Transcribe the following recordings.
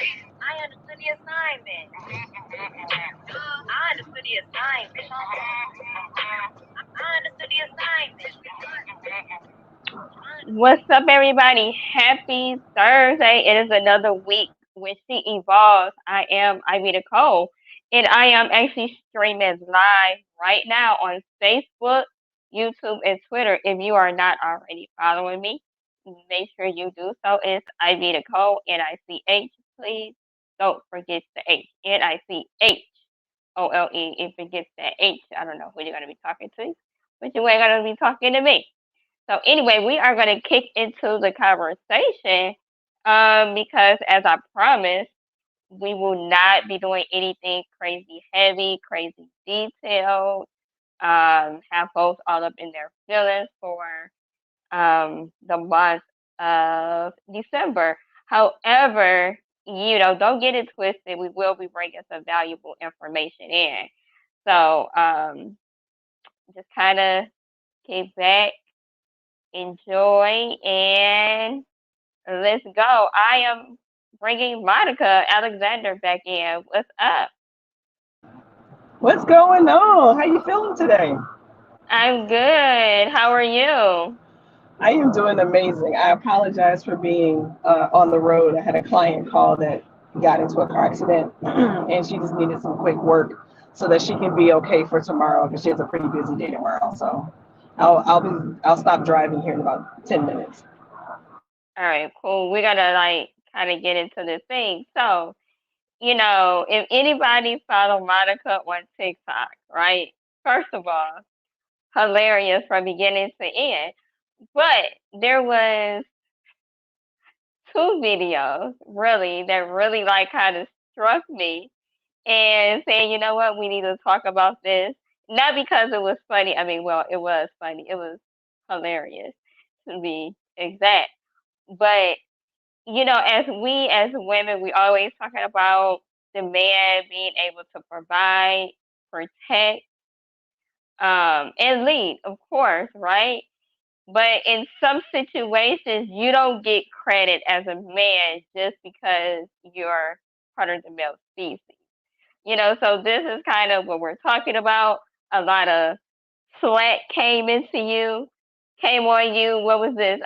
I understood the assignment. I understood the assignment. I understood the assignment. What's up, everybody? Happy Thursday. It is another week with She Evolves. I am Ivy Cole, and I am actually streaming live right now on Facebook, YouTube, and Twitter. If you are not already following me, make sure you do so. It's Ivy Cole, NICH. Please don't forget the H. NICHOLE. If it gets that H, I don't know who you're going to be talking to, but you ain't going to be talking to me. So anyway, we are going to kick into the conversation because, as I promised, we will not be doing anything crazy heavy, crazy detailed, have folks all up in their feelings for the month of December. However, don't get it twisted. We will be bringing some valuable information in. So just kind of kick back, enjoy, and let's go. I am bringing Monica Alexander back in. What's up? What's going on? How you feeling today? I'm good. How are you? I am doing amazing. I apologize for being on the road. I had a client call that got into a car accident, and she just needed some quick work so that she can be okay for tomorrow because she has a pretty busy day tomorrow. So I'll stop driving here in about 10 minutes. All right, cool. We're gonna kind of get into the thing. So, if anybody follow Monica on TikTok, right? First of all, hilarious from beginning to end. But there was two videos really that really kind of struck me and saying, you know what, we need to talk about this. Not because it was funny. I mean, well, it was funny. It was hilarious to be exact. But, as women, we always talking about the man being able to provide, protect, and lead, of course, right? But in some situations, you don't get credit as a man just because you're part of the male species. So this is kind of what we're talking about. A lot of slack came on you. What was this?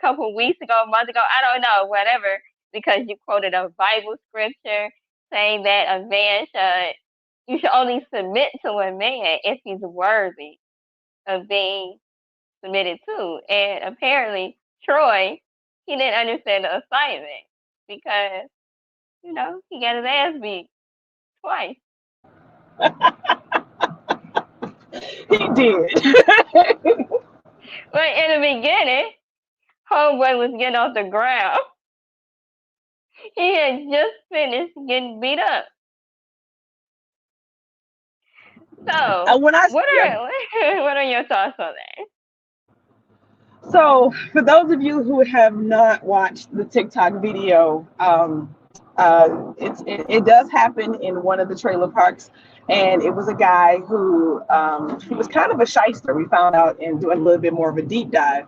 Couple weeks ago, a month ago, I don't know, whatever, because you quoted a Bible scripture saying that you should only submit to a man if he's worthy of being submitted to. And apparently, Troy, he didn't understand the assignment because, he got his ass beat twice. He did. But in the beginning, Homeboy was getting off the ground. He had just finished getting beat up. So, when I what yeah. are what are your thoughts on that? So, for those of you who have not watched the TikTok video, it does happen in one of the trailer parks, and it was a guy who he was kind of a shyster. We found out in doing a little bit more of a deep dive,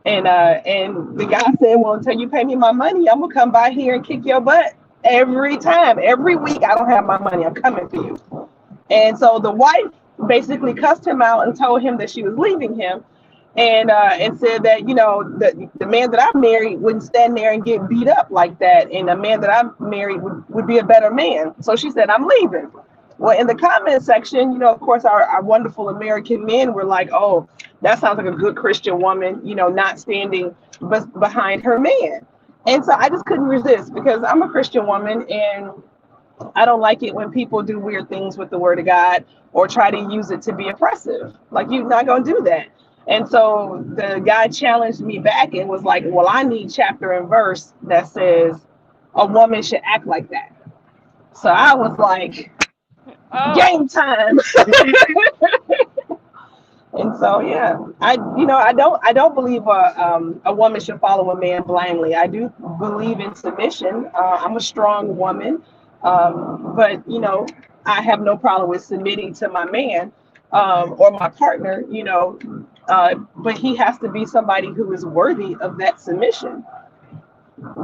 and the guy said, "Well, until you pay me my money, I'm gonna come by here and kick your butt every time, every week. I don't have my money. I'm coming for you." And so the wife basically cussed him out and told him that she was leaving him, and said that the man that I married wouldn't stand there and get beat up like that, and the man that I married would be a better man. So she said, "I'm leaving." Well, in the comment section, of course, our wonderful American men were like, "Oh, that sounds like a good Christian woman, not standing behind her man." And so I just couldn't resist because I'm a Christian woman, and I don't like it when people do weird things with the word of God or try to use it to be oppressive. Like, you're not going to do that. And so the guy challenged me back and was like, "Well, I need chapter and verse that says a woman should act like that." So I was like, Oh, game time. And so, yeah, I don't believe a woman should follow a man blindly. I do believe in submission. I'm a strong woman, but I have no problem with submitting to my man or my partner. But he has to be somebody who is worthy of that submission.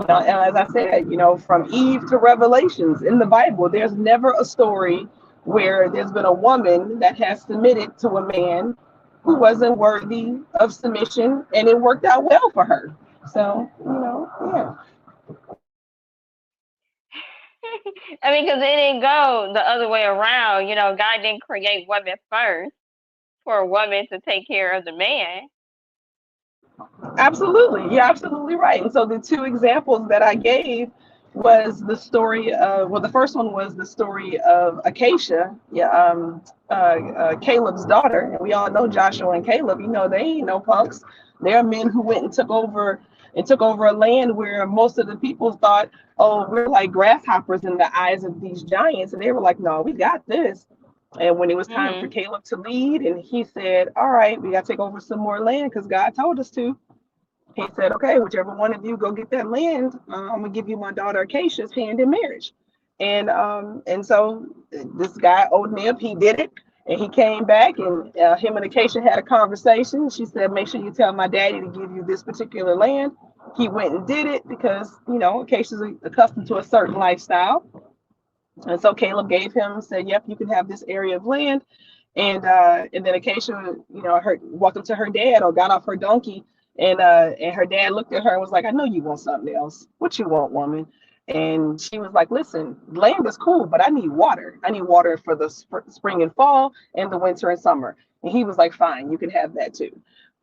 And as I said, from Eve to Revelations in the Bible, there's never a story where there's been a woman that has submitted to a man who wasn't worthy of submission, and it worked out well for her. So, yeah. I mean, because it didn't go the other way around. God didn't create women first for a woman to take care of the man. Absolutely. You're absolutely right. And so the two examples that I gave was the story of, well, the first one was the story of Acacia, yeah, Caleb's daughter. And we all know Joshua and Caleb, they ain't no punks. They're men who went and took over a land where most of the people thought, oh, we're like grasshoppers in the eyes of these giants. And they were like, no, we got this. And when it was time for Hmm. Caleb to lead, and he said, all right, we got to take over some more land because God told us to. He said, okay, whichever one of you go get that land, I'm gonna give you my daughter Acacia's hand in marriage. And so this guy Othniel, he did it, and he came back, and him and Acacia had a conversation. She said, make sure you tell my daddy to give you this particular land. He went and did it because Acacia's accustomed to a certain lifestyle. And so Caleb gave him, said, yep, you can have this area of land. And then Acacia, walked up to her dad or got off her donkey, and her dad looked at her and was like, I know you want something else. What you want, woman? And she was like, listen, land is cool, but I need water. I need water for the spring and fall and the winter and summer. And he was like, fine, you can have that too.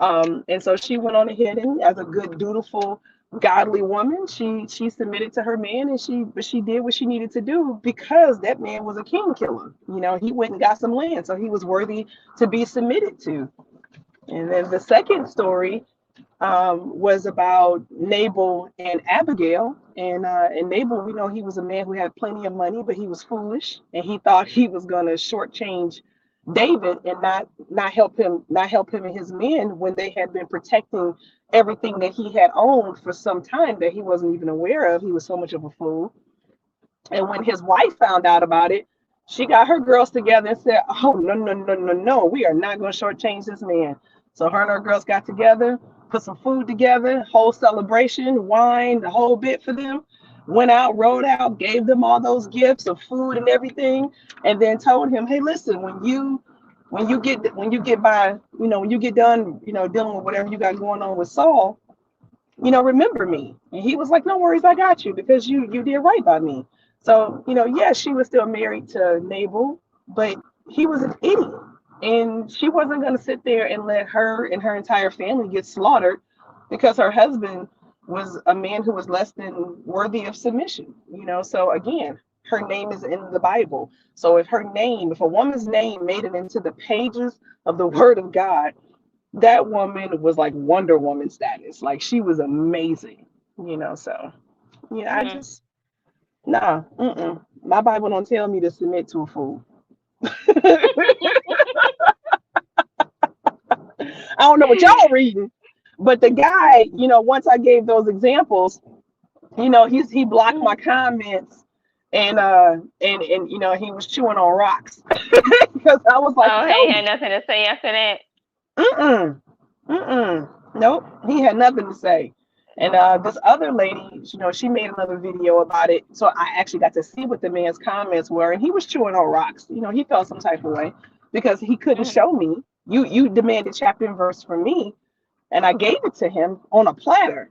And so she went on ahead, and as a good, dutiful, godly woman, she submitted to her man, and she did what she needed to do because that man was a king killer. He went and got some land, so he was worthy to be submitted to. And then the second story was about Nabal and Abigail. And Nabal, we know he was a man who had plenty of money, but he was foolish, and he thought he was going to shortchange David and not help him and his men when they had been protecting everything that he had owned for some time that he wasn't even aware of. He was so much of a fool. And when his wife found out about it, she got her girls together and said, oh, no, no, no, no, no. We are not going to shortchange this man. So her and her girls got together, put some food together, whole celebration, wine, the whole bit for them. Went out, rode out, gave them all those gifts of food and everything, and then told him, hey, listen, when you get done, dealing with whatever you got going on with Saul, remember me. And he was like, no worries, I got you because you did right by me. So, yes, she was still married to Nabal, but he was an idiot. And she wasn't going to sit there and let her and her entire family get slaughtered because her husband was a man who was less than worthy of submission. So again, her name is in the Bible. So if a woman's name made it into the pages of the Word of God, that woman was like Wonder Woman status. Like she was amazing, So yeah, I Hmm. just nah. My Bible don't tell me to submit to a fool. I don't know what y'all reading, but the guy, once I gave those examples, he blocked my comments, and he was chewing on rocks because I was like, Oh, tell he me, had nothing to say after that. mm mm, nope, he had nothing to say. And this other lady, she made another video about it. So I actually got to see what the man's comments were, and he was chewing on rocks. He felt some type of way because he couldn't Hmm. show me. You demanded chapter and verse from me, and I gave it to him on a platter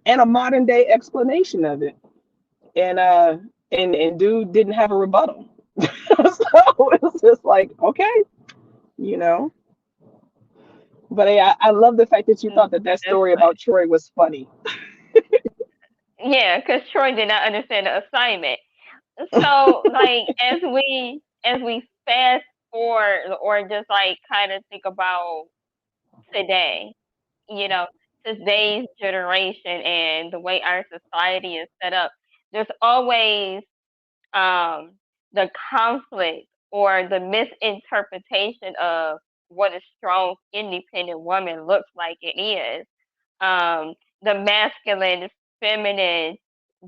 and a modern day explanation of it. And and dude didn't have a rebuttal. So it was just like, okay, you know. But I love the fact that you thought that That's story funny. about Troy was funny. Yeah, because Troy did not understand the assignment. So, like, as we fast forward, or just like kind of think about today, you know, today's generation and the way our society is set up, there's always um, the conflict or the misinterpretation of what a strong, independent woman looks like it is. Um, the masculine, feminine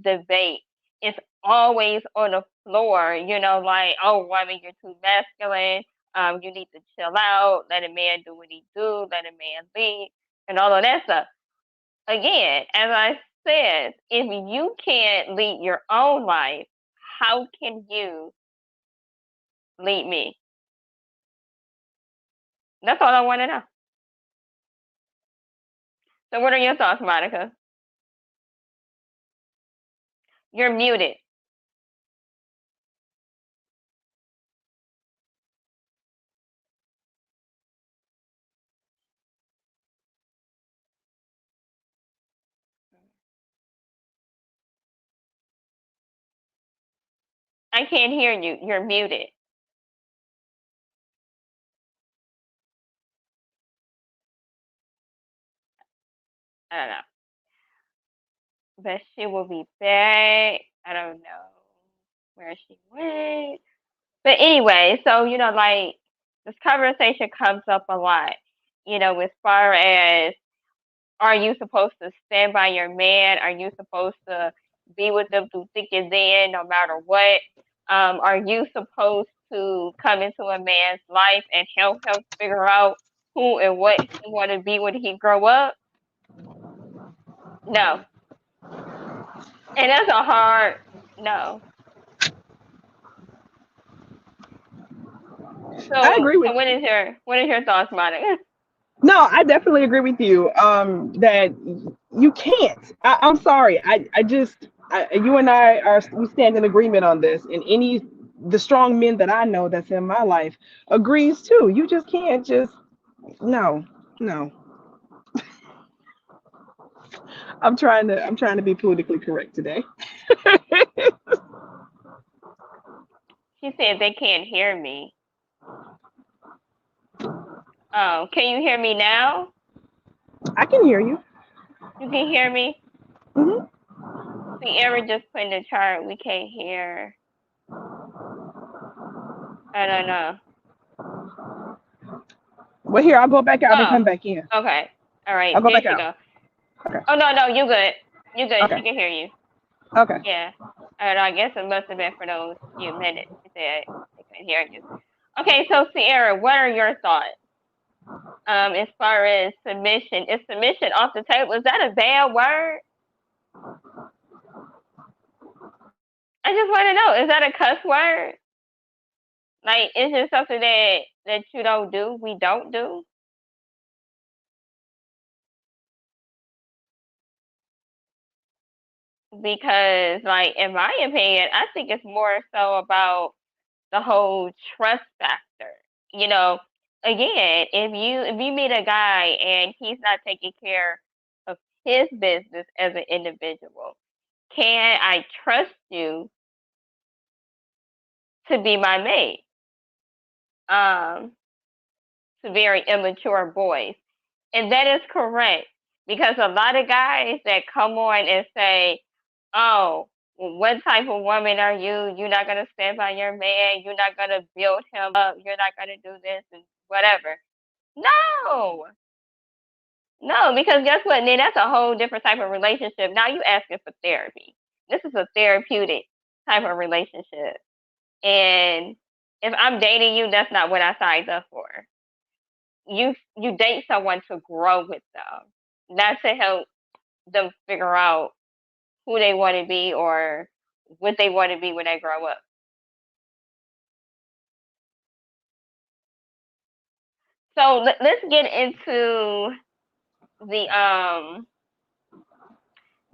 debate is always on the floor, like, oh, woman, you're too masculine. You need to chill out, let a man do what he do, let a man lead, and all of that stuff. Again, as I says, if you can't lead your own life, how can you lead me? That's all I want to know. So, what are your thoughts, Monica? You're muted. I can't hear you. You're muted. I don't know. But she will be back. I don't know where she went. But anyway, so like this conversation comes up a lot. As far as, are you supposed to stand by your man? Are you supposed to be with them through thick and thin, no matter what? Are you supposed to come into a man's life and help him figure out who and what he want to be when he grow up? No, and that's a hard no. I So, agree with so what is your thoughts, Monica? No, I definitely agree with you. That you can't. I'm sorry. You and I we stand in agreement on this, and the strong men that I know that's in my life agrees too. You just can't just no, no. I'm trying to be politically correct today. She said they can't hear me. Oh, can you hear me now? I can hear you. You can hear me? Hmm. See, Eric just put in the chart. We can't hear. I don't know. Well, here I'll go back out and Oh, come back in. okay. All right. I'll go There back she out. go. Okay. Oh no, no, you good. You good. Okay. She can hear you. Okay. Yeah. I guess it must have been for those few minutes. She said they couldn't hear you. Okay, so Sierra, what are your thoughts? As far as submission, is submission off the table? Is that a bad word? I just want to know, is that a cuss word? Like, is it something that you don't do? We don't do? Because, like, in my opinion, I think it's more so about the whole trust factor. You know, Again, if you meet a guy and he's not taking care of his business as an individual, can I trust you to be my mate? Um, to very immature boys. And that is correct because a lot of guys that come on and say, "Oh, well, what type of woman are you? You're not gonna stand by your man. You're not gonna build him up. You're not gonna do this and whatever." No, no, because guess what? Then that's a whole different type of relationship. Now you asking for therapy. This is a therapeutic type of relationship, and if I'm dating you, that's not what I signed up for. You date someone to grow with them, not to help them figure out who they want to be or what they want to be when they grow up. So let's get into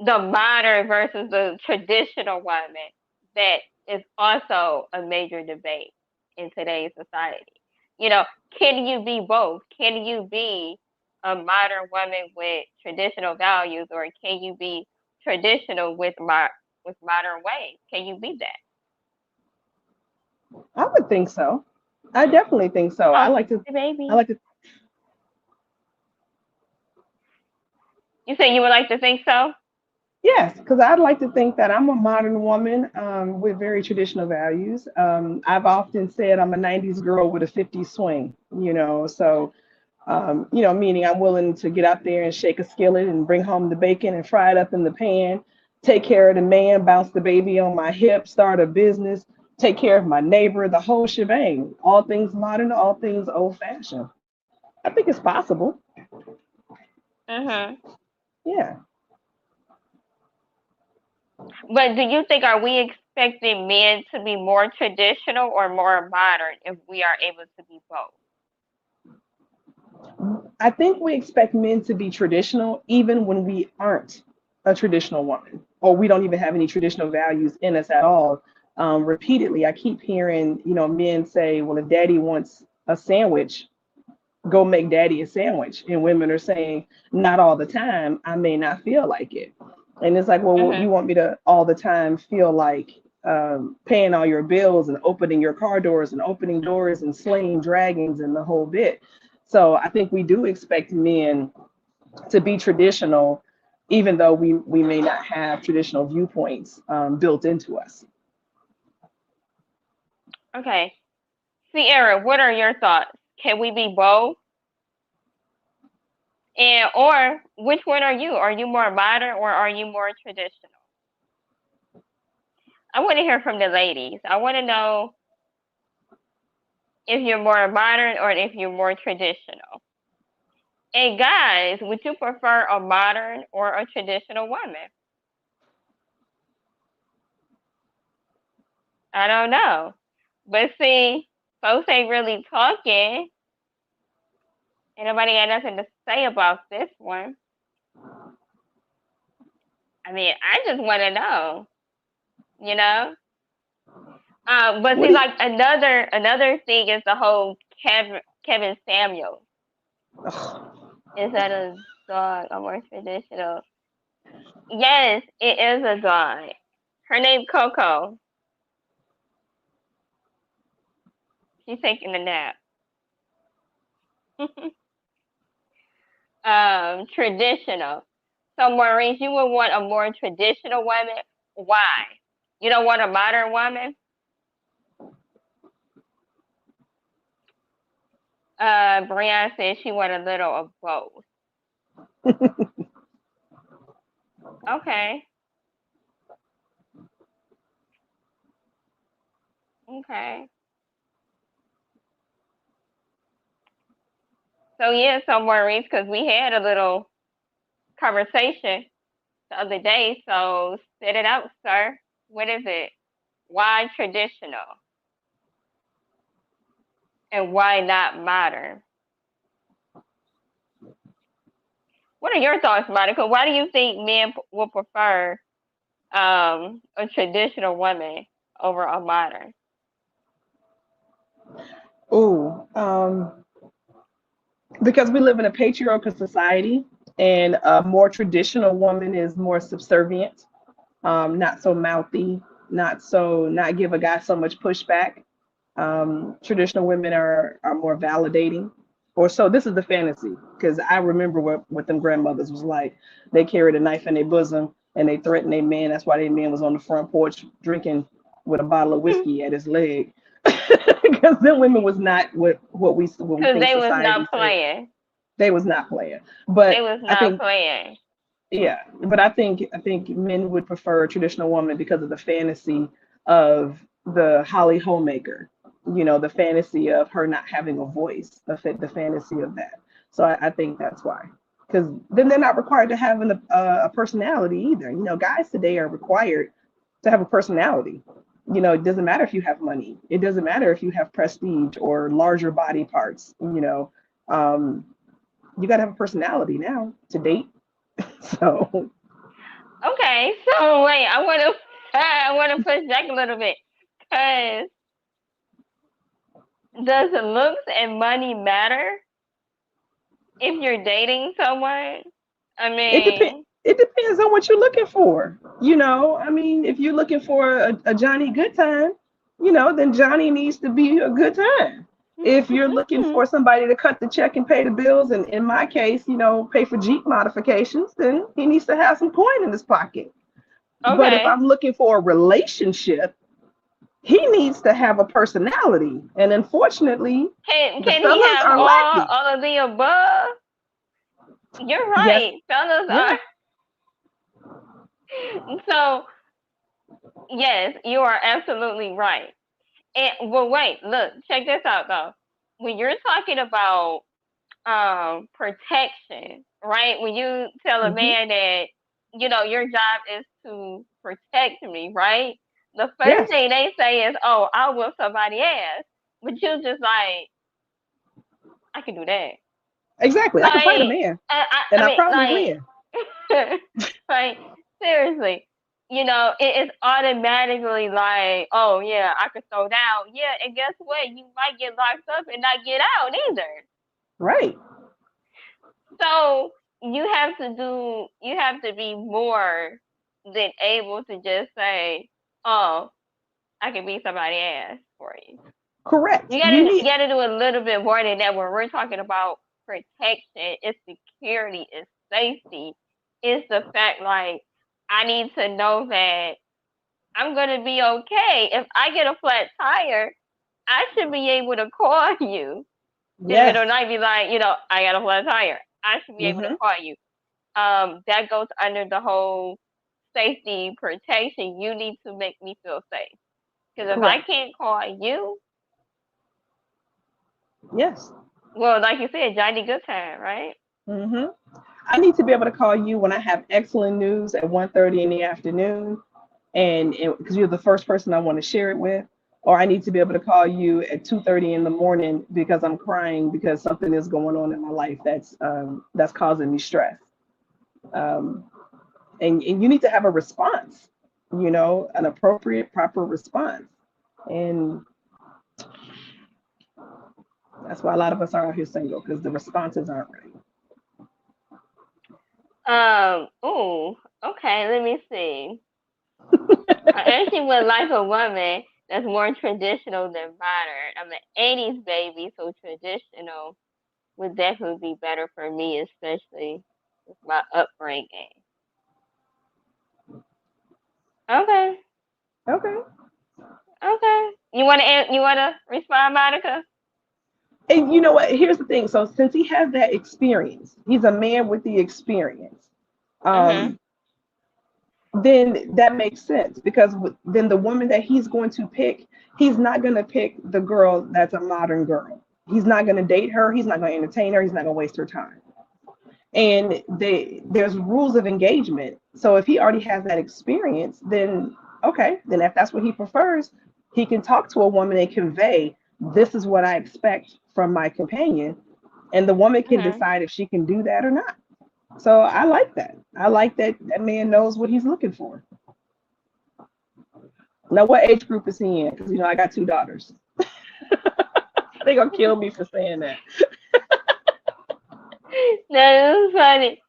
the modern versus the traditional woman that is also a major debate in today's society. You know, can you be both? Can you be a modern woman with traditional values, or can you be traditional with modern ways? Can you be that? I would think so. I definitely think so. Oh, hey, I baby. like to You said you would like to think so? Yes, because I'd like to think that I'm a modern woman with very traditional values. I've often said I'm a 90s girl with a 50s swing, so, meaning I'm willing to get out there and shake a skillet and bring home the bacon and fry it up in the pan, take care of the man, bounce the baby on my hip, start a business, take care of my neighbor, the whole shebang. All things modern, all things old fashioned. I think it's possible. Mhm. Yeah. But do you think, are we expecting men to be more traditional or more modern if we are able to be both? I think we expect men to be traditional even when we aren't a traditional woman, or we don't even have any traditional values in us at all. Repeatedly, I keep hearing, men say, "Well, if Daddy wants a sandwich, go make Daddy a sandwich," and women are saying, "Not all the time. I may not feel like it." And it's like, well, Mhm. you want me to all the time feel like paying all your bills and opening your car doors and opening doors and slaying dragons and the whole bit. So I think we do expect men to be traditional, even though we may not have traditional viewpoints built into us. Okay. Sierra, what are your thoughts? Can we be both? And or which one are you? Are you more modern or are you more traditional? I want to hear from the ladies. I want to know if you're more modern or if you're more traditional. And guys, would you prefer a modern or a traditional woman? I don't know. But see, folks ain't really talking. Ain't nobody got nothing to say about this one. I mean, I just want to know, you know? But What see, do you, like another thing is the whole Kevin Samuels. ugh. Is that a dog or more traditional? Yes, it is a dog. Her name Coco. She's taking a nap. Traditional. So Maurice, you would want a more traditional woman. Why? You don't want a modern woman? Brianna said she want a little of both. Okay. Okay. So yeah, so Maurice, because we had a little conversation the other day. So spit it out, sir. What is it? Why traditional and why not modern? What are your thoughts, Monica? Why do you think men will prefer a traditional woman over a modern? Ooh, because we live in a patriarchal society, and a more traditional woman is more subservient, not so mouthy, not give a guy so much pushback. Traditional women are more validating, or so this is the fantasy, because I remember what them grandmothers was like. They carried a knife in their bosom and they threatened their man. That's why their man was on the front porch drinking with a bottle of whiskey at his leg. Because them women was not what we Because think they was society not says. playing. They was not playing. They But was I not think, playing. yeah, but I think men would prefer a traditional woman because of the fantasy of the Holly homemaker. The fantasy of her not having a voice, the fantasy of that. So I think that's why. Because then they're not required to have a personality either. Guys today are required to have a personality. It doesn't matter if you have money. It doesn't matter if you have prestige or larger body parts. Um, you got to have a personality now to date. So, Okay, so wait, I want to I want to push back a little bit because does looks and money matter if you're dating someone? I it depends. mean, It depends on what you're looking for. I mean, if you're looking for a Johnny good time, then Johnny needs to be a good time. If you're looking for somebody to cut the check and pay the bills, and in my case, pay for Jeep modifications, then he needs to have some coin in his pocket. But if okay. I'm looking for a relationship, he needs to have a personality. And unfortunately, the Can he fellas have are lacking. all of the above? You're Yes, right. Fellas yeah. are so yes, you are absolutely right. And well wait, look, check this out though. When you're talking about protection, right? When you tell a Hmm. man that, your job is to protect me, right? The first Yes, thing they say is, "Oh, I'll whip somebody ass," but you just like, I can do that. exactly. I can fight a Like, man, I and I mean, probably win. like seriously, it's automatically like, oh yeah, I could throw down. Yeah, and guess what? You might get locked up and not get out either. Right. So you have to be more than able to just say, oh, I can beat somebody ass for you. Correct. You You need. gotta do a little bit more than that when we're talking about protection, it's security, it's safety. It's the fact like I need to know that I'm gonna be okay. If I get a flat tire, I should be able to call you. In the middle Yes. of the night, be like, I got a flat tire. I should be able to Mm-hmm. call you. That goes under the whole safety protection. You need to make me feel safe. Because if I Correct. can't call you, Yes. well, like you said, Johnny Good Time, right? Mm-hmm. I need to be able to call you when I have excellent news at 1:30 in the afternoon, and because you're the first person I want to share it with, or I need to be able to call you at 2:30 in the morning because I'm crying because something is going on in my life that's causing me stress. Um, and you need to have a response, an appropriate, proper response. And that's why a lot of us are out here single because the responses aren't right. Oh, okay, let me see. I actually would like a woman that's more traditional than modern. I'm an 80s baby, so traditional would definitely be better for me, especially with my upbringing. Okay, Okay. okay. You wanna respond, Monica? And you know what? Here's the thing. So since he has that experience, he's a man with the experience. Mhm. Um, then that makes sense because then the woman that he's going to pick, he's not going to pick the girl that's a modern girl. He's not going to date her. He's not going to entertain her. He's not going to waste her time. And there's rules of engagement. So if he already has that experience, then okay, then if that's what he prefers, he can talk to a woman and convey, this is what I expect from my companion, and the woman can Mhm. decide if she can do that or not. So I like that. I like that that man knows what he's looking for. Now, what age group is he in? Because I got two daughters. They gonna kill me for saying that. That is funny.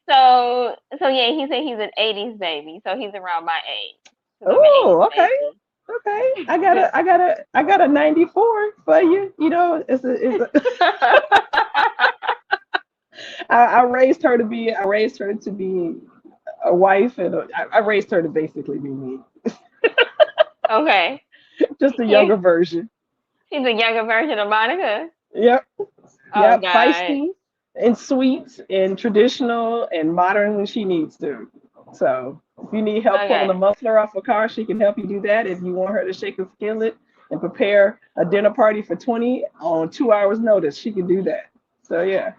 So yeah, he said he's an 80s baby, so he's around my age. Cause I'm an 80s Oh, okay. baby. Okay, I got a 94 for you. I raised her to be a wife, and I raised her to basically be me, Okay. just a You younger version. She's a younger version of Monica. Yep, Oh yep, God. feisty and sweet and traditional and modern when she needs to. So if you need help pulling a Okay. muffler off a car, she can help you do that. If you want her to shake a skillet and prepare a dinner party for 20 on 2 hours notice, she can do that. So yeah.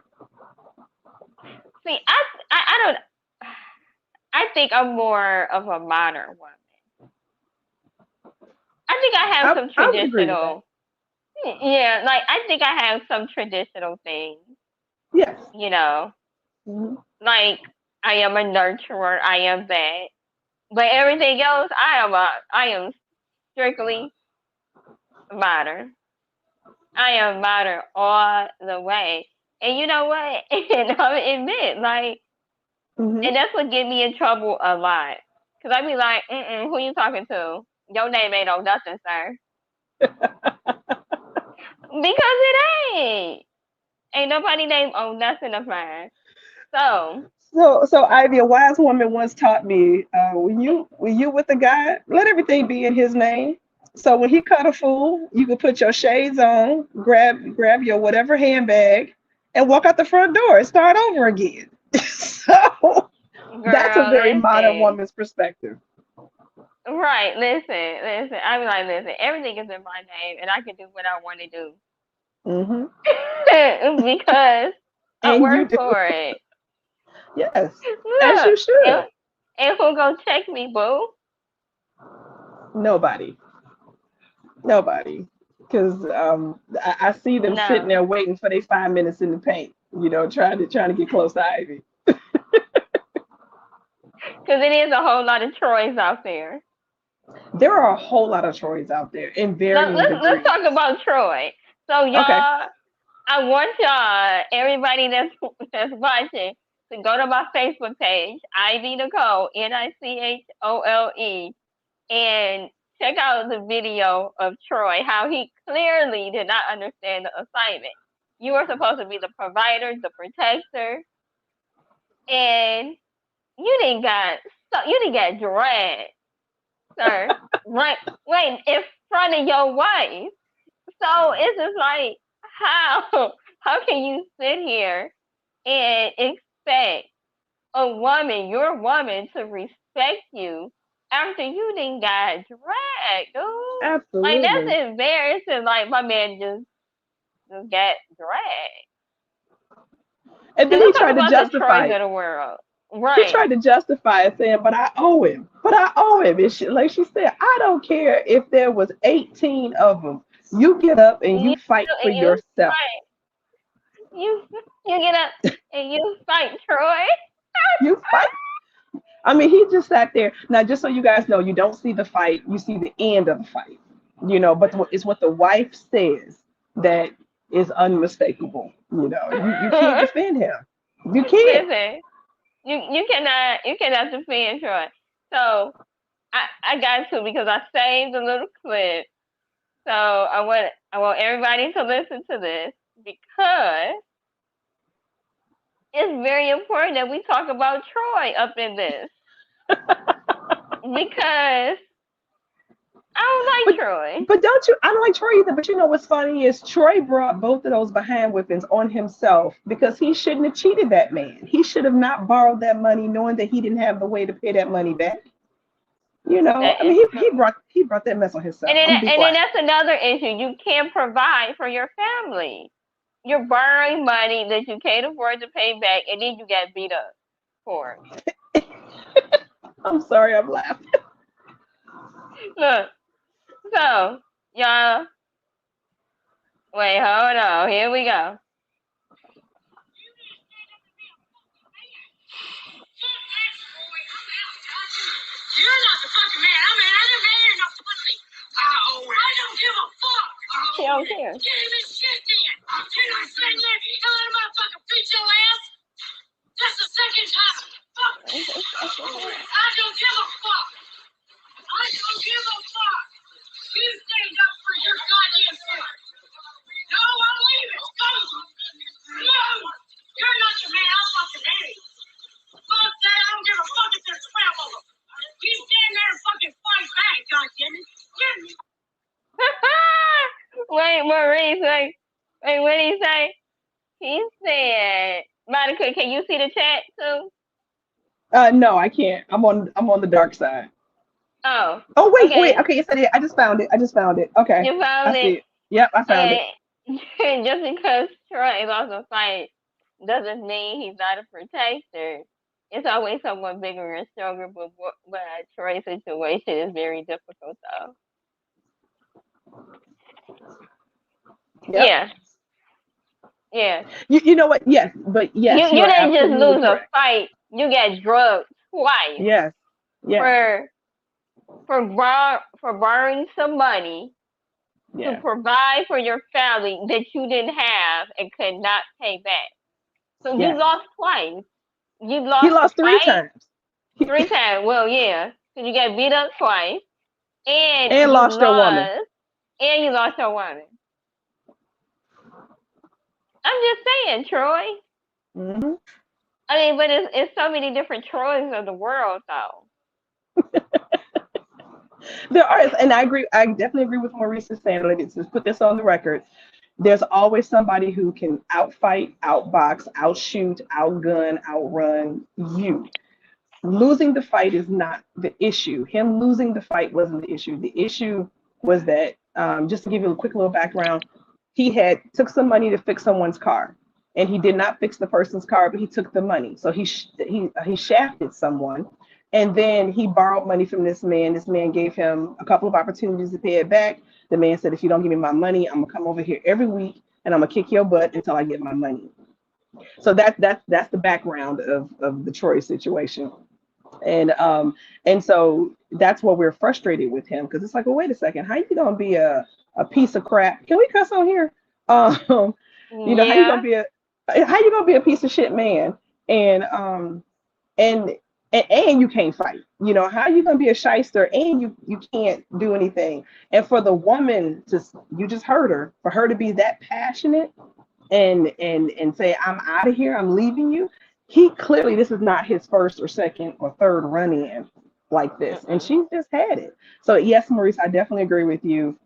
See, I don't. I think I'm more of a modern woman. I think I have some I would agree with that. traditional. Yeah, like I think I have some traditional things. Yes. You know, Mhm. like I am a nurturer. I am that. But everything else, I am strictly modern. I am modern all the way. And you know what? And I'll admit, like, Mhm. and that's what get me in trouble a lot. Cause I be like, who you talking to? Your name ain't on nothing, sir. Because it ain't. Ain't nobody name on nothing of mine. So, So Ivy, a wise woman once taught me, when you with a guy, let everything be in his name. So when he cut a fool, you can put your shades on, grab your whatever handbag, and walk out the front door and start over again. So that's a girl, very modern listen. woman's perspective. Right, listen. I be like, listen, everything is in my name and I can do what I want to do. Hmm. Because I And you work do, for it. yes, as Look, you should. and who gonna check me, boo? Nobody. Nobody. Because I see them sitting No, there waiting for their 5 minutes in the paint, trying to get close to Ivy. because it is a whole lot of Troys out there. There are a whole lot of Troys out there in varying Let's degrees. talk about Troy. So Okay. y'all, I want y'all, everybody that's watching, to go to my Facebook page, Ivy Nicole, Nichole, and check out the video of Troy, how he clearly did not understand the assignment. You were supposed to be the provider, the protector, and you didn't get dragged, sir. Right, wait, in front of your wife. So it's just like, how can you sit here and expect your woman, to respect you after you didn't got dragged, dude? Like, that's Absolutely. embarrassing. Like, my man just got dragged. And And then he let's talk tried to about the justify Troys it. of the world. He Right. tried to justify it, saying, "But I owe him. But I owe him." And like she said, I don't care if there was 18 of them. You get up and You you fight for and you yourself. fight. You you get up and you fight, Troy. You fight. I mean, he just sat there. Now, just so you guys know, you don't see the fight. You see the end of the fight. But it's what the wife says that is unmistakable. You can't defend him. You can't. Listen, you cannot defend Troy. So I got to, because I saved a little clip. So I want everybody to listen to this, because it's very important that we talk about Troy up in this, because I don't But like Troy. but don't you? I don't like Troy either. But you know what's funny is Troy brought both of those behind whippings on himself because he shouldn't have cheated that man. He should have not borrowed that money knowing that he didn't have the way to pay that money back. That I is mean, he true. brought that mess on And himself. then I'm gonna be and then quiet. that's another issue. You can't provide for your family. You're borrowing money that you can't afford to pay back, and then you get beat up for I'm sorry, I'm laughing. it. Look, so y'all, wait, hold on. Here we go. You're not the fucking man. I'm an other man enough to pussy. I don't give a fuck. She don't care. Give me shit then. Can I sit there and let a motherfucker beat your ass? That's the second time. Fuck. I don't give a fuck. I don't give a fuck. You stand up for your goddamn self. No, I'm leaving. Go. No. You're not the man. I'm fucking Eddie. Fuck that. I don't give a fuck if there's 12 of them. You stand there and fucking fight back, goddammit. Get me. Wait, Maurice, wait, what did he say? He said, Monica, can you see the chat too? No, I can't. I'm on the dark side. Oh, Oh wait. okay. Okay, yes I did. I just found it. Okay, You I found see it. it. Yep, I found it. And just because Troy lost a fight doesn't mean he's not a protector. It's always someone bigger and stronger, but Troy's situation is very difficult, though. Yep. Yeah, yeah. You know what? Yes, but You yes, you you are didn't just absolutely lose a correct. fight. You got drugged twice Yes, yes, for for borrowing some money to yes, provide for your family that you didn't have and could not pay back. So you yes. lost twice. You He lost the lost three fight times 3 times. Well, yeah, because you got beat up twice, and and lost your woman. you lost your woman. I'm just saying, Troy. Hmm. I mean, but it's so many different Troys of the world, though. There are, and I agree. I definitely agree with Maurice saying. Let's just put this on the record. There's always somebody who can outfight, outbox, outshoot, outgun, outrun you. Losing the fight is not the issue. Him losing the fight wasn't the issue. The issue was that, just to give you a quick little background, he had took some money to fix someone's car, and he did not fix the person's car, but he took the money. So he shafted someone And then he borrowed money from this man. This man gave him a couple of opportunities to pay it back. The man said, if you don't give me my money, I'm gonna come over here every week and I'm gonna kick your butt until I get my money. So that's the background of the Troy situation. And so that's what we're frustrated with him, because it's like, well, wait a second, how you gonna be a piece of crap? Can we cuss on here? Um, how you gonna Yeah. be a piece of shit man? And and and you can't fight. How you gonna be a shyster and you can't do anything? And for the woman to, you just heard her, for her to be that passionate and say, I'm out of here, I'm leaving you. He clearly, this is not his first or second or third run in like this, and Mm-mm. she just had it. So yes, Maurice, I definitely agree with you.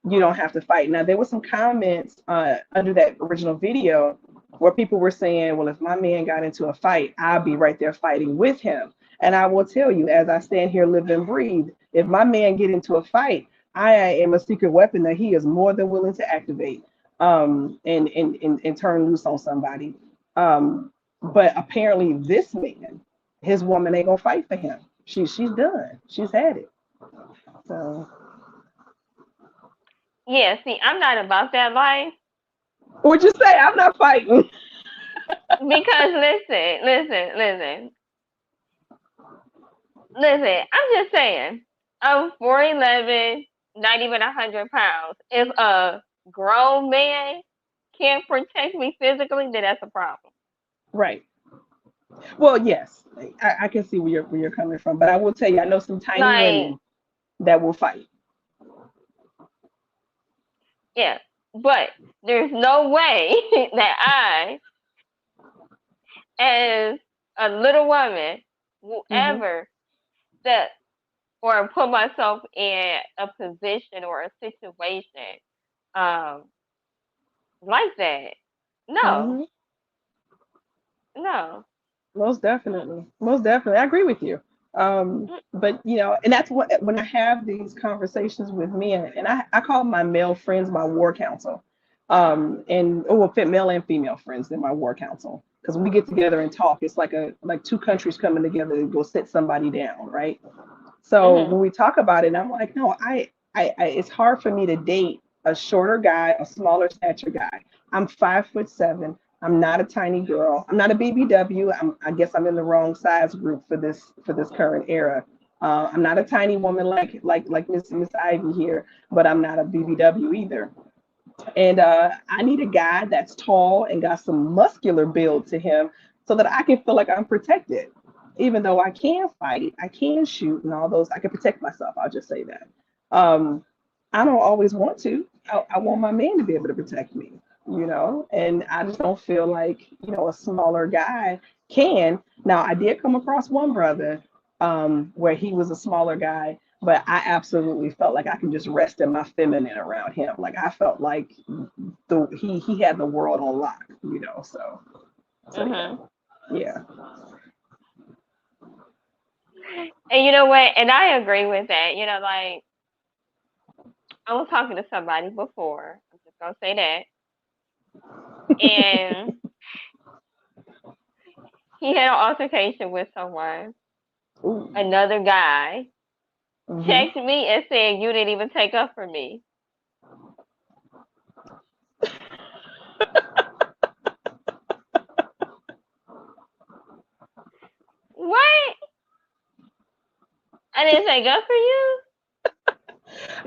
You don't have to fight. Now, there were some comments under that original video where people were saying, well, if my man got into a fight, I'll be right there fighting with him. And I will tell you, as I stand here, live and breathe, if my man get into a fight, I am a secret weapon that he is more than willing to activate, and turn loose on somebody. But apparently this man, his woman ain't gonna fight for him. She's done. She's had it. So Yeah, see, I'm not about that life what'd you say? I'm not fighting. because listen. I'm just saying, I'm 4'11", not even 100 pounds. If a grown man can't protect me physically, then that's a problem. Right. Well, yes, I can see where you're coming from, but I will tell you, I know some tiny Like, women that will fight. yeah, but there's no way that I, as a little woman, will Hmm. ever step or put myself in a position or a situation um like that. No, Hmm. no. Most definitely. Most definitely. I agree with you. But and that's what, when I have these conversations with men, and I call my male friends my war council. And male and female friends, they're my war council. Because when we get together and talk, it's like two countries coming together to go sit somebody down, right? So Mhm. when we talk about it, I'm like, no, it's hard for me to date a shorter guy, a smaller stature guy. I'm 5'7". I'm not a tiny girl. I'm not a BBW. I guess I'm in the wrong size group for this current era. I'm not a tiny woman like Miss Ivy here, but I'm not a BBW either. And I need a guy that's tall and got some muscular build to him so that I can feel like I'm protected. Even though I can fight, I can shoot and all those, I can protect myself. I'll just say that. Um, I don't always want to. I want my man to be able to protect me, and I just don't feel like, a smaller guy can. Now, I did come across one brother where he was a smaller guy, but I absolutely felt like I could just rest in my feminine around him. Like I felt like he had the world on lock, So yeah, Mhm. yeah. And you know what? And I agree with that. Like, I was talking to somebody before. I'm just gonna say that, and he had an altercation with someone. Ooh. Another guy Hmm. checked me and said, "You didn't even take up for me." What? I didn't take up for you?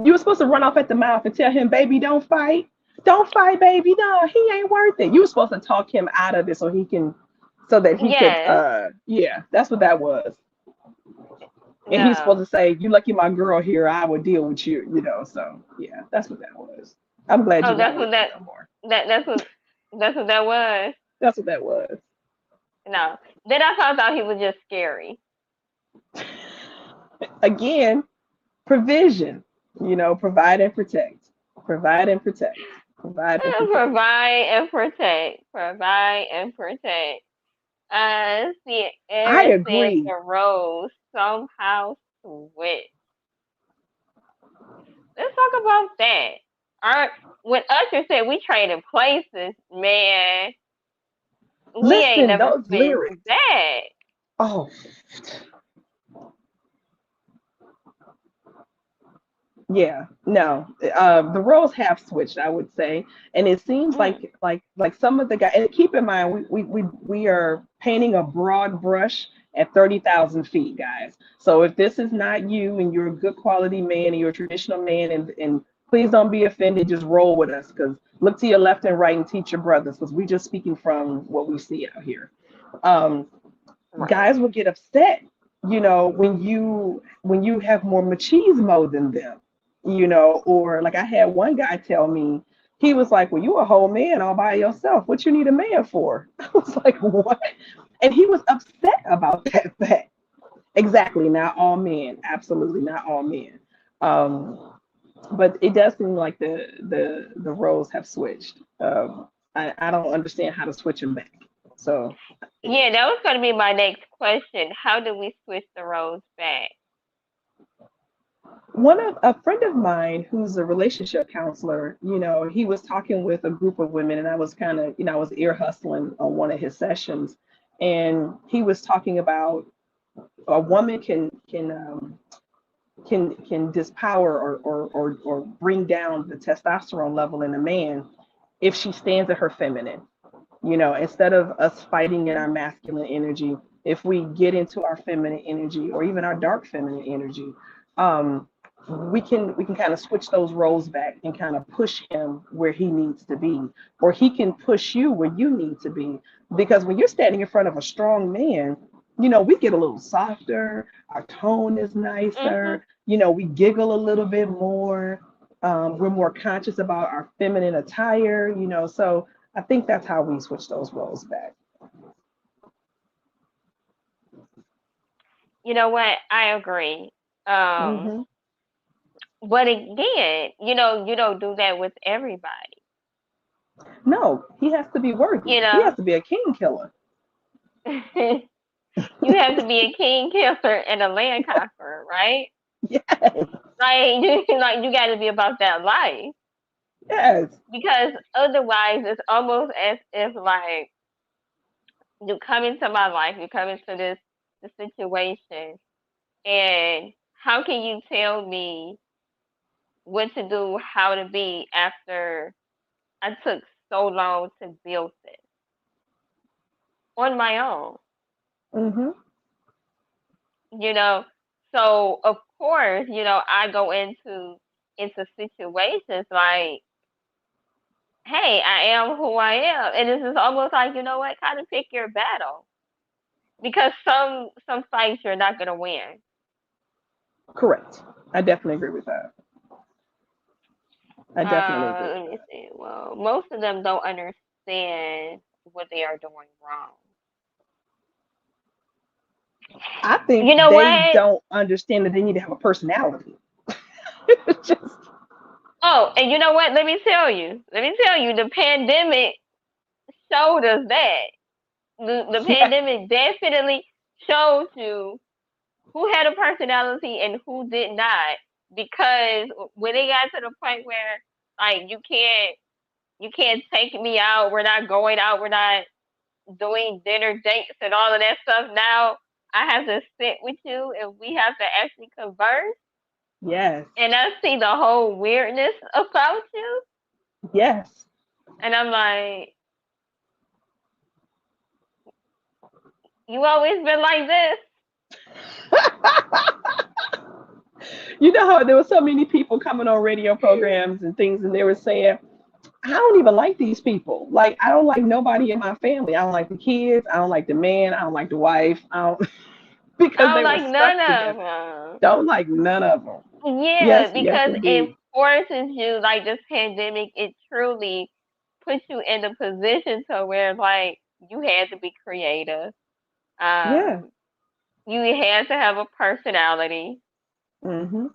You were supposed to run off at the mouth and tell him, baby, don't fight, baby. No, he ain't worth it. You were supposed to talk him out of it so that he could. Yes. Yeah, that's what that was. And he's supposed No. to say, "You lucky my girl here. I would deal with you." So yeah, that's what that was. I'm glad Oh, you're not with him no more. that that's what that's what that was. That's what that was. No. Then I found out he was just scary. Again, provision. Provide and protect. Provide and protect. Provide and protect. Provide and protect. Provide and protect. See, I Eric said agree. the road somehow switch. Let's talk about that. Our when Usher said we traded places, man, we ain't Listen, never those been lyrics. back. Oh, Yeah, no, the roles have switched, I would say, and it seems Mm, like some of the guys. And keep in mind, we are painting a broad brush at 30,000 feet, guys. So if this is not you, and you're a good quality man, and you're a traditional man, and please don't be offended, just roll with us, because look to your left and right and teach your brothers, because we just speaking from what we see out here. Um, right. Guys will get upset, when you have more machismo than them, or like I had one guy tell me, he was like, well, you a whole man all by yourself, what you need a man for? I was like, what? And he was upset about that fact. Exactly, not all men, absolutely not all men. But it does seem like the roles have switched. I don't understand how to switch them back. So Yeah, that was going to be my next question. How do we switch the roles back? one of a friend of mine who's a relationship counselor, he was talking with a group of women, and I was kind of, I was ear hustling on one of his sessions, and he was talking about a woman can dispower or bring down the testosterone level in a man if she stands at her feminine. Instead of us fighting in our masculine energy, if we get into our feminine energy, or even our dark feminine energy, um, we can kind of switch those roles back and kind of push him where he needs to be, or he can push you where you need to be. Because when you're standing in front of a strong man, we get a little softer, our tone is Mm-hmm. nicer, we giggle a little bit more, we're more conscious about our feminine attire, so I think that's how we switch those roles back. You know what? I agree. Um, Hmm. but again, you don't do that with everybody. No, he has to be worthy. You He has know, to be a king killer. you have to be a king killer and a land conqueror, right? Yes, Like, like you got to be about that life, yes. because otherwise, it's almost as if like you come into my life, you come into this the situation, and how can you tell me what to do, how to be after I took so long to build this on my own, Hmm. you know? So of course, I go into situations like, hey, I am who I am. And this is almost like, what, kind of pick your battle. Because some fights you're not gonna win. Correct. I definitely agree with that. I definitely agree with Let me that. see. Well, most of them don't understand what they are doing wrong. I think You know they what? don't understand that they need to have a personality. Just Oh, and you know what? Let me tell you. Let me tell you. The pandemic showed us that. The yeah, pandemic definitely showed you who had a personality and who did not. Because when it got to the point where like you can't take me out, we're not going out, we're not doing dinner dates and all of that stuff. Now I have to sit with you and we have to actually converse yes, and I see the whole weirdness about you. yes. And I'm like, you always been like this? You know how there were so many people coming on radio programs and things, and they were saying, I don't even like these people. Like, I don't like nobody in my family. I don't like the kids. I don't like the man. I don't like the wife. I don't, because I they don't were like stuck none of together. them. Don't like none of them. Yeah, Yes, yes, because it indeed. forces you, like this pandemic, it truly puts you in a position to where like you had to be creative. Yeah. Um, you had to have a personality. Hmm.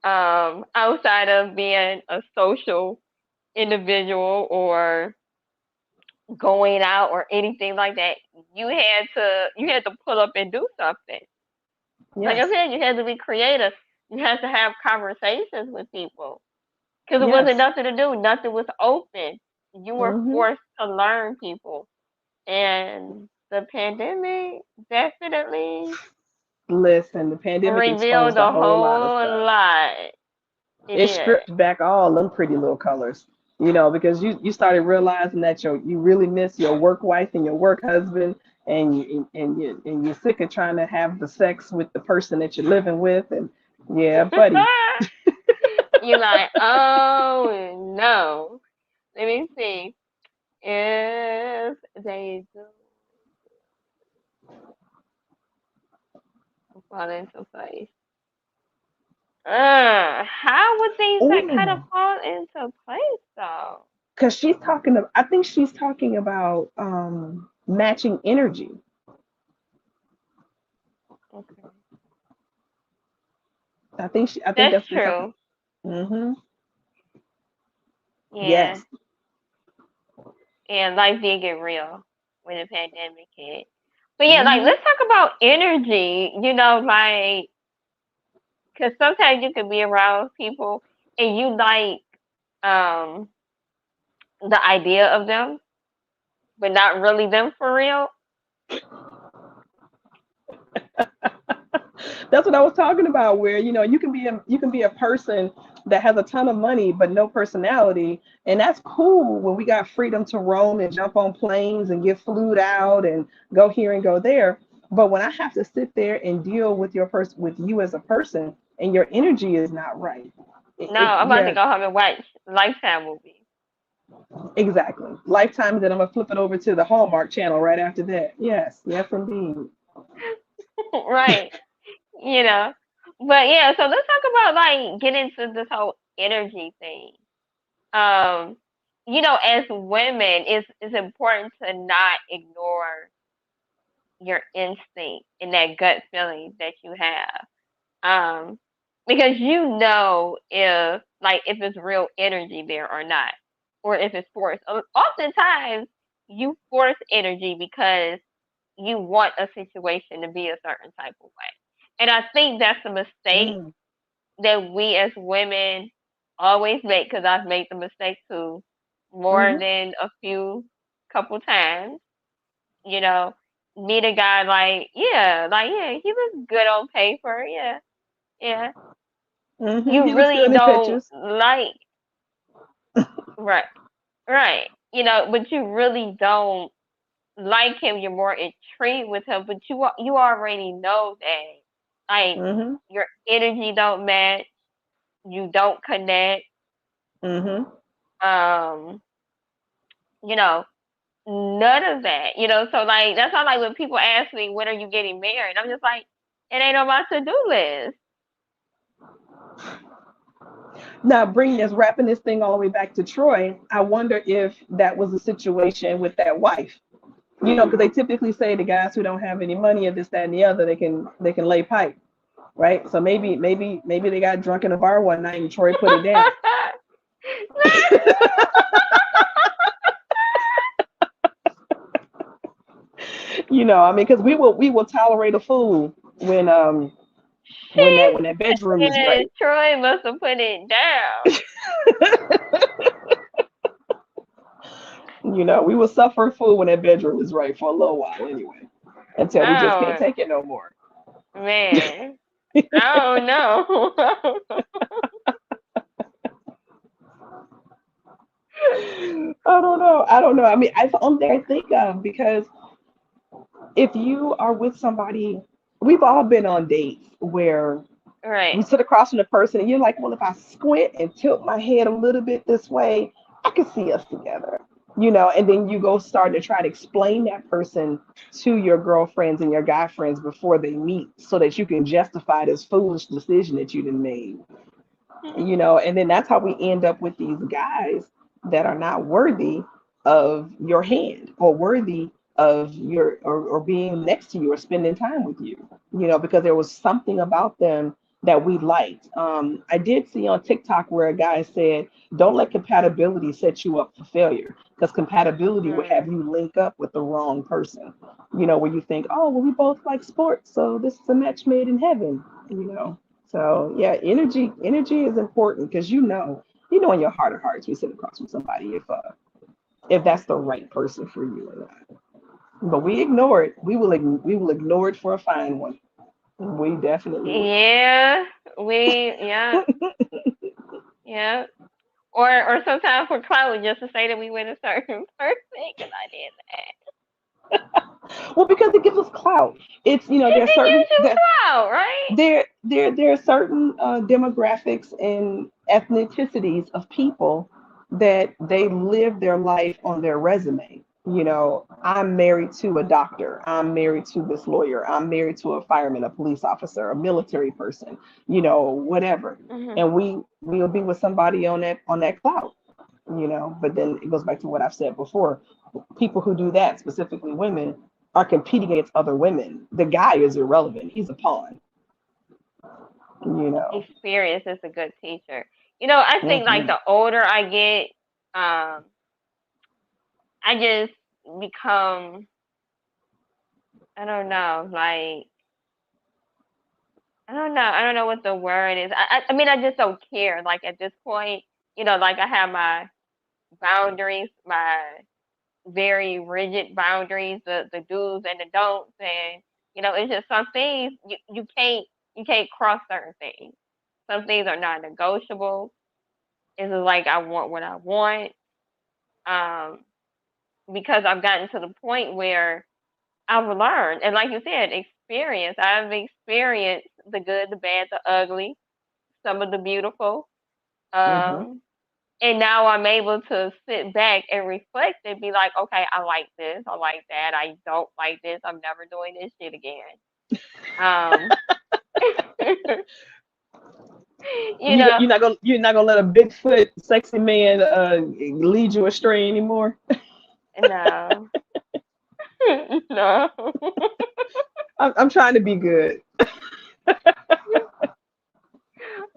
Outside of being a social individual or going out or anything like that, you had to pull up and do something. Like I Yes. said, you had to be creative. You had to have conversations with people because it wasn't Yes. nothing to do. Nothing was open. You were Hmm. forced to learn people, and the pandemic definitely Listen, the pandemic revealed exposed a a whole lot of whole stuff. lot. It It did. stripped back all them pretty little colors, because you started realizing that you really miss your work wife and your work husband, and you're sick of trying to have the sex with the person that you're living with, and yeah, buddy. You like, oh no. Let me see. If they do fall into place. How would things that kind of Oh, fall into place though? because I think she's talking about matching energy. Okay. I think That's that's what they're talking. true. Mm-hmm. Yeah. Yes. And life did get real when the pandemic hit. But yeah, like Mm-hmm. let's talk about energy, like because sometimes you can be around people and you like um the idea of them, but not really them for real. That's what I was talking about. Where you can be a person that has a ton of money but no personality, and that's cool when we got freedom to roam and jump on planes and get flued out and go here and go there. But when I have to sit there and deal with with you as a person, and your energy is not right, No, I'm about to yeah, go home and watch Lifetime movies. exactly. Lifetime. Then I'm gonna flip it over to the Hallmark Channel right after that. Yes, yes, indeed. Right. You know. But yeah, so let's talk about like getting into this whole energy thing. Um, as women, it's important to not ignore your instinct and that gut feeling that you have. Um, because if it's real energy there or not, or if it's forced. Oftentimes, you force energy because you want a situation to be a certain type of way. And I think that's a mistake Mm, that we as women always make, because I've made the mistake too more mm-hmm. than a few couple times. You know, meet a guy like, yeah, he looks good on paper. Yeah, yeah. Mm-hmm. He You looks really good in don't pictures. like, right, right. But you really don't like him. You're more intrigued with him, but you already know that like Mm-hmm. your energy don't match. You don't connect. Mm-hmm. Um, you know, none of that. So like that's why like when people ask me when are you getting married, I'm just like, it ain't on my to do list. Now, bringing this, wrapping this thing all the way back to Troy, I wonder if that was a situation with that wife. Because they typically say the guys who don't have any money or this, that, and the other, they can lay pipe, right? So maybe they got drunk in a bar one night and Troy put it down. I mean, because we will tolerate a fool She when that bedroom is said right. Troy must have put it down. We will suffer a fool when that bedroom is right for a little while anyway, until we just can't Oh take it no more. man, I don't know. I don't know. I don't know. I mean, I on there I think of because if you are with somebody, we've all been on dates where Right. you sit across from the person and you're like, well, if I squint and tilt my head a little bit this way, I can see us together. And then you go start to try to explain that person to your girlfriends and your guy friends before they meet so that you can justify this foolish decision that you done made. And then that's how we end up with these guys that are not worthy of your hand or worthy of or being next to you or spending time with you, because there was something about them that we liked. I did see on TikTok where a guy said, don't let compatibility set you up for failure, because compatibility will have Mm. you link up with the wrong person, where you think, oh, well, we both like sports, so this is a match made in heaven, so yeah, energy is important because in your heart of hearts, we sit across from somebody if that's the right person for you or not. But we ignore it. We will ignore it for a fine one. We definitely will. Yeah, we yeah. Yeah. Or sometimes for clout, just to say that we with a certain person because I did that. Well, because it gives us clout. It's, It, there are it certain gives you that clout, right? there are certain demographics and ethnicities of people that they live their life on their resume. I'm married to a doctor. I'm married to this lawyer. I'm married to a fireman, a police officer, a military person. Whatever. Hmm. And we'll be with somebody on that clout. But then it goes back to what I've said before. People who do that, specifically women, are competing against other women. The guy is irrelevant. He's a pawn. you know. Experience is a good teacher. I think like Hmm. the older I get, um, I just become, I don't know, like I don't know what the word is. I mean, I just don't care. Like at this point, like I have my boundaries, my very rigid boundaries, the do's and the don'ts, and it's just some things you can't cross certain things. Some things are not negotiable. It's just like I want what I want, um, because I've gotten to the point where I've learned, and like you said, experience. I've experienced the good, the bad, the ugly, some of the beautiful. Hmm. Um, and now I'm able to sit back and reflect and be like, okay, I like this, I like that, I don't like this, I'm never doing this shit again. Um, you You, know, you're not gonna let a Bigfoot sexy man lead you astray anymore. no, no. I'm trying to be good.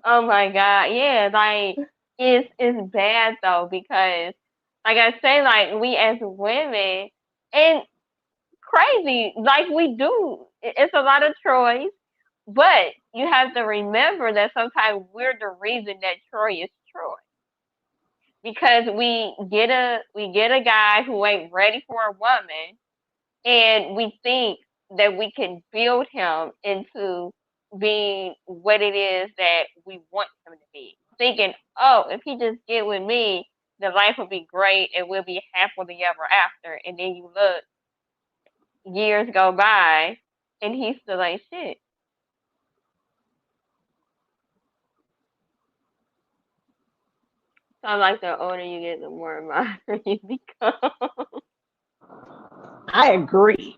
Oh my God, yeah, like it's bad though because, like I say, like we as women and crazy, like we do, it's a lot of choice. But you have to remember that sometimes we're the reason that Troy is Troy because we get a guy who ain't ready for a woman, and we think that we can build him into being what it is that we want him to be. Thinking, oh, if he just get with me, the life will be great and we'll be happily ever after. And then you look, years go by, and he still ain't shit. So like the older you get, the more modern you become. I agree,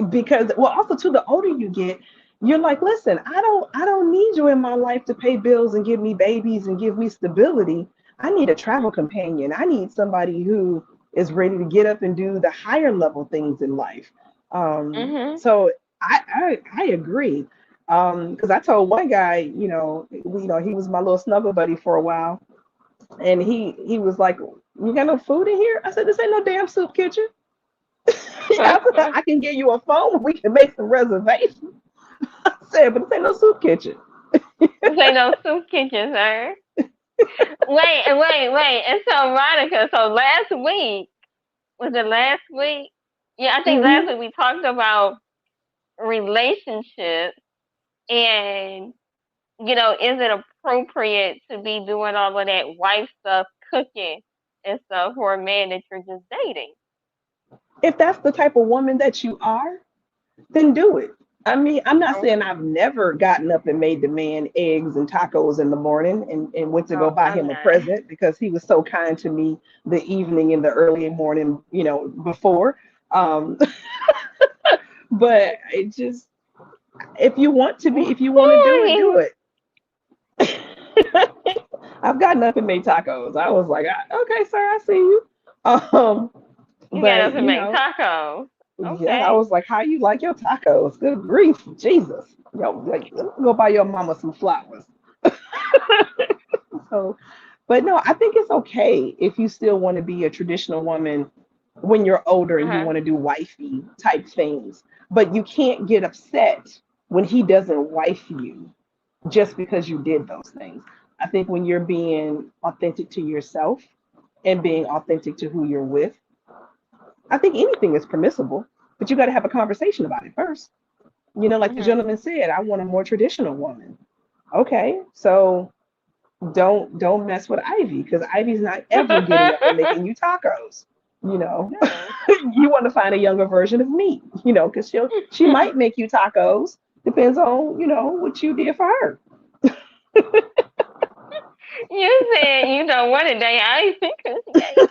because, well, also too, the older you get, you're like, listen, I don't need you in my life to pay bills and give me babies and give me stability. I need a travel companion. I need somebody who is ready to get up and do the higher level things in life. Mhm. So I agree. Because I told one guy, he was my little snuggle buddy for a while, and he was like, "You got no food in here?" I said, "This ain't no damn soup kitchen." I said, "I can get you a phone. We can make some reservations." I said, "But this ain't no soup kitchen." This ain't no soup kitchen, sir. Wait. And so Monica, so last week, was it last week? Yeah, I think last Hmm. week we talked about relationships and is it appropriate to be doing all of that wife stuff, cooking and stuff for a man that you're just dating? If that's the type of woman that you are, then do it. I mean, I'm not saying Okay. I've never gotten up and made the man eggs and tacos in the morning and went to go Oh, buy I'm him a not. present because he was so kind to me the evening and the early morning, before. Um, but it just, if you want to do it, do it. I've gotten up and made tacos. I was like, okay, sir, I see you. Um, You got but up and make tacos. yeah, I Okay. was like, how you like your tacos? Good grief, Jesus. Like, let me go buy your mama some flowers. So, but no, I think it's okay if you still want to be a traditional woman when you're older Uh and you huh. want to do wifey type things. But you can't get upset when he doesn't wife you just because you did those things. I think when you're being authentic to yourself and being authentic to who you're with, I think anything is permissible, but you got to have a conversation about it first. Like the Mhm. gentleman said, I want a more traditional woman. Okay, so don't mess with Ivy because Ivy's not ever getting up and making you tacos. You know, No. you want to find a younger version of me. You know, because she might make you tacos. Depends on what you did for her. You said you don't want a day I because yeah.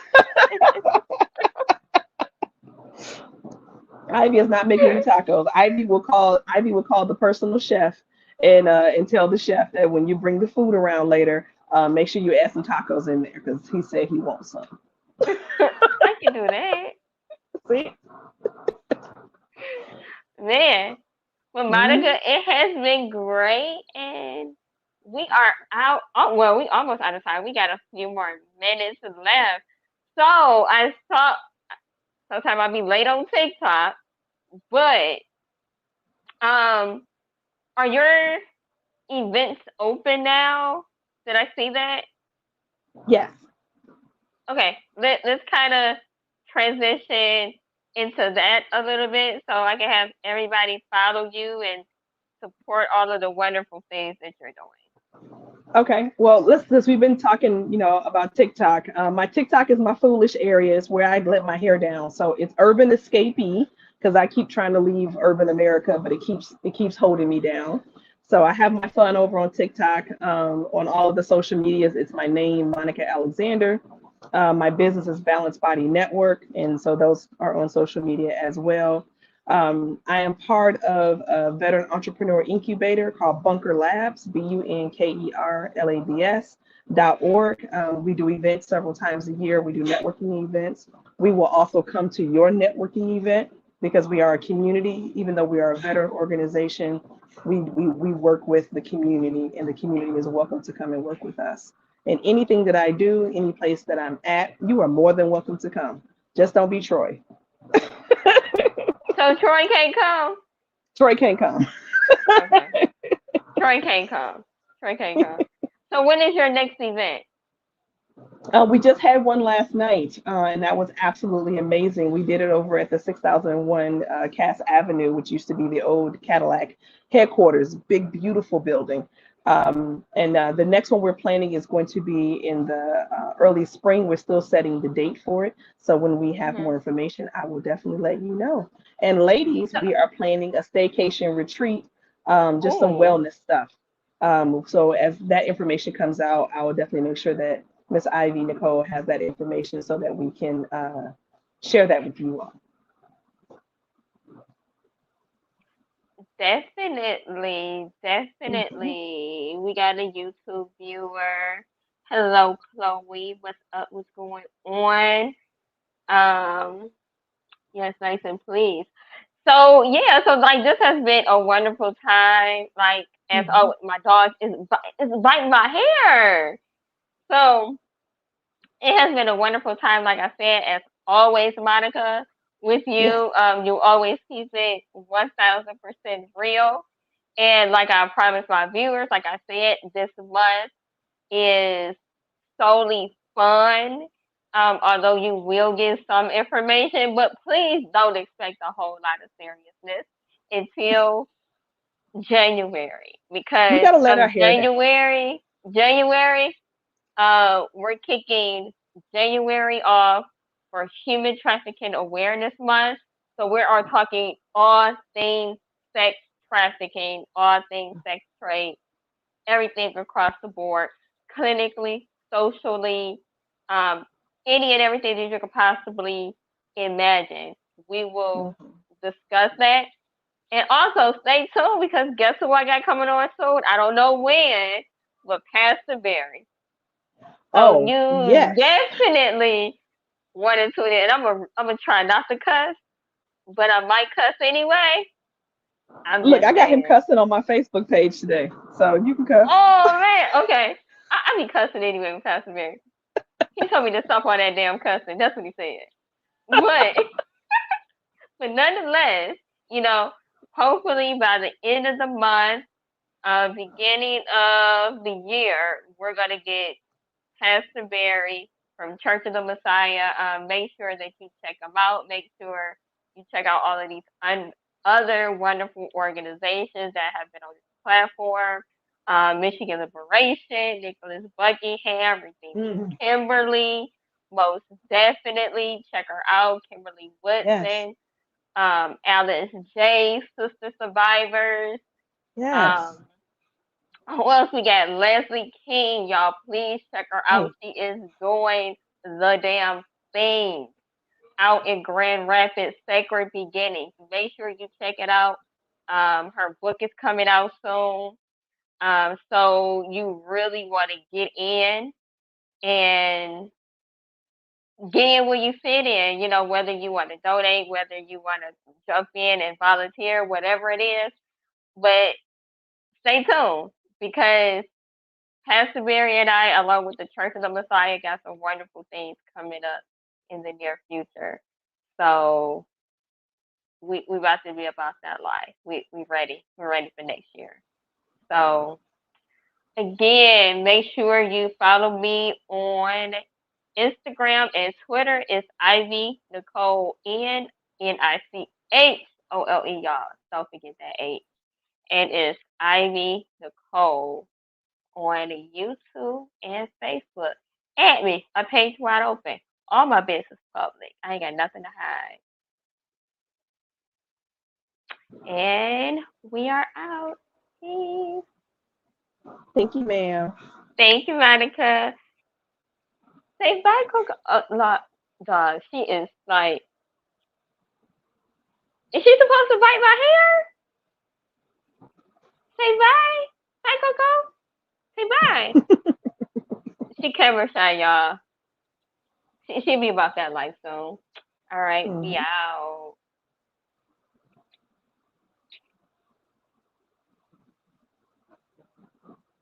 Ivy is not making you tacos. Ivy will call the personal chef and tell the chef that when you bring the food around later, make sure you add some tacos in there because he said he wants some. I can do that. See? Man. Well, Mm-hmm. Monica, it has been great, and we are out. Oh, well, we almost out of time. We got a few more minutes left. So I saw sometimes I'll be late on TikTok, but um, are your events open now? Did I see that? Yes. Okay, let's kind of transition into that a little bit so I can have everybody follow you and support all of the wonderful things that you're doing. Okay. Well, let's since we've been talking, about TikTok. My TikTok is my foolish areas where I let my hair down. So it's Urban Escapee because I keep trying to leave urban America, but it keeps holding me down. So I have my fun over on TikTok. On all of the social medias, it's my name, Monica Alexander. My business is Balanced Body Network, and so those are on social media as well. I am part of a veteran entrepreneur incubator called Bunker Labs, BUNKERLABS.org. We do events several times a year. We do networking events. We will also come to your networking event because we are a community. Even though we are a veteran organization, we work with the community, and the community is welcome to come and work with us. And anything that I do, any place that I'm at, you are more than welcome to come. Just don't be Troy. So Troy can't come. Troy can't come. Okay. Troy can't come. Troy can't come. So when is your next event? We just had one last night, and that was absolutely amazing. We did it over at the 6001 Cass Avenue, which used to be the old Cadillac headquarters, big, beautiful building. And the next one we're planning is going to be in the early spring. We're still setting the date for it. So when we have Hmm. more information, I will definitely let you know. And ladies, So, we are planning a staycation retreat, just some oh, wellness stuff. So as that information comes out, I will definitely make sure that Miss Ivy Nicole has that information so that we can share that with you all. definitely, Mhm. definitely. We got a YouTube viewer. Hello, Chloe. What's up? What's going on? Um, yes, nice and please. So yeah, so like this has been a wonderful time. Like as Mhm. oh, my dog is biting my hair. So it has been a wonderful time, like I said, as always, Monica, with Yes. you. You always keep it 1000% real. And like I promised my viewers, like I said, this month is solely fun. Although you will get some information, but please don't expect a whole lot of seriousness until January We because got to let our hair down. January, we're kicking January off for Human Trafficking Awareness Month. So we are talking all things sex trafficking, all things sex trade, everything across the board, clinically, socially, um, any and everything that you could possibly imagine. We will Mhm. discuss that. And also stay tuned because guess who I got coming on soon? I don't know when, but Pastor Barry. So Oh, you yes. definitely want to tune in. I'm gonna try not to cuss, but I might cuss anyway. I'm Look, just I got him saying. cussing on my Facebook page today. So you can cuss. Oh man, okay. I be cussing anyway with Pastor Barry. He told me to stop all that damn cussing. That's what he said. But but nonetheless, you know, hopefully by the end of the month, beginning of the year, we're gonna get Pastor Barry from Church of the Messiah. Make sure that you check them out. Make sure you check out all of these other wonderful organizations that have been on this platform. Michigan Liberation, Nicholas Buckingham, Regina Mhm. Kimberly, most definitely check her out. Kimberly Yes. Woodson, Alice J, Sister Survivors. Yes. Um, who else we got? Leslie King, y'all. Please check her out. Hey. She is doing the damn thing out in Grand Rapids, Sacred Beginnings. Make sure you check it out. Her book is coming out soon. So you really want to get in and get in where you fit in, you know, whether you want to donate, whether you want to jump in and volunteer, whatever it is. But stay tuned because Pastor Barry and I, along with the Church of the Messiah, got some wonderful things coming up in the near future. So we about to be about that life. We ready. We're ready for next year. So again, make sure you follow me on Instagram and Twitter. It's Ivy Nicole Nicholle, y'all. Don't forget that H. And it's Ivy Nicole on YouTube and Facebook. Add me. My page wide open. All my business public. I ain't got nothing to hide. And we are out. Peace. Thank you, ma'am. Thank you, Monica. Say bye, Coco. Dog, she is like, is she supposed to bite my hair? Say bye. Bye, Coco. Say bye. She camera shy, y'all. She'll be about that life soon. All right, we Mhm. out.